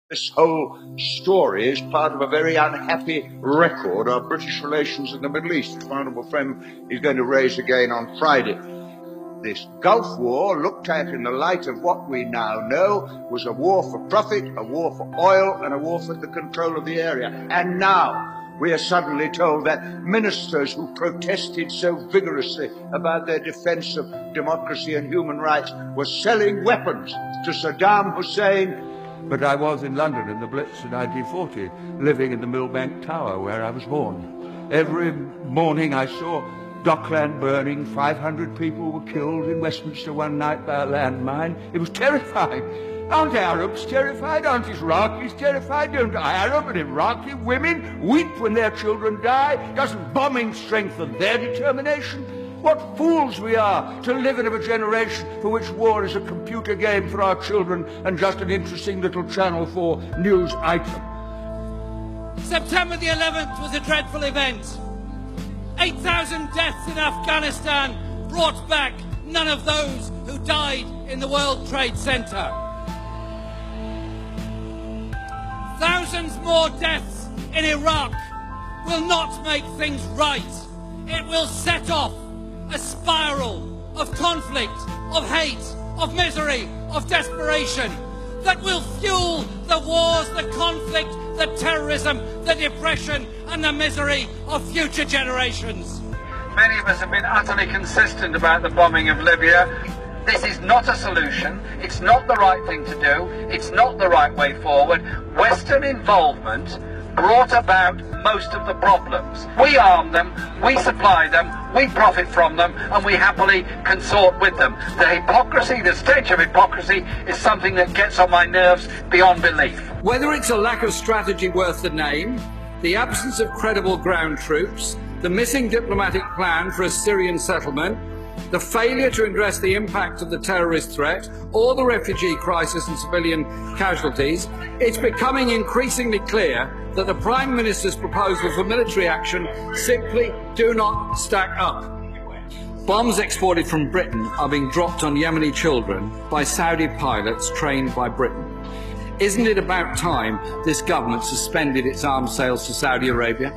This whole story is part of a very unhappy record of British relations in the Middle East, which my honourable friend is going to raise again on Friday. This Gulf War, looked at in the light of what we now know, was a war for profit, a war for oil, and a war for the control of the area. And now we are suddenly told that ministers who protested so vigorously about their defence of democracy and human rights were selling weapons to Saddam Hussein. But I was in London in the Blitz in 1940, living in the Millbank Tower where I was born. Every morning I saw Dockland burning, 500 people were killed in Westminster one night by a landmine. It was terrifying. Aren't Arabs terrified? Aren't Iraqis terrified? Don't Arab and Iraqi women weep when their children die? Doesn't bombing strengthen their determination? What fools we are to live in a generation for which war is a computer game for our children and just an interesting little Channel 4 news item. September the 11th was a dreadful event. 8,000 deaths in Afghanistan brought back none of those who died in the World Trade Center. Thousands more deaths in Iraq will not make things right. It will set off a spiral of conflict, of hate, of misery, of desperation that will fuel the wars, the conflict, the terrorism, the depression and the misery of future generations. Many of us have been utterly consistent about the bombing of Libya. This is not a solution. It's not the right thing to do. It's not the right way forward. Western involvement brought about most of the problems. We arm them, we supply them, we profit from them, and we happily consort with them. The hypocrisy, the stench of hypocrisy, is something that gets on my nerves beyond belief. Whether it's a lack of strategy worth the name, the absence of credible ground troops, the missing diplomatic plan for a Syrian settlement, the failure to address the impact of the terrorist threat, or the refugee crisis and civilian casualties, it's becoming increasingly clear that the Prime Minister's proposals for military action simply do not stack up. Bombs exported from Britain are being dropped on Yemeni children by Saudi pilots trained by Britain. Isn't it about time this government suspended its arms sales to Saudi Arabia?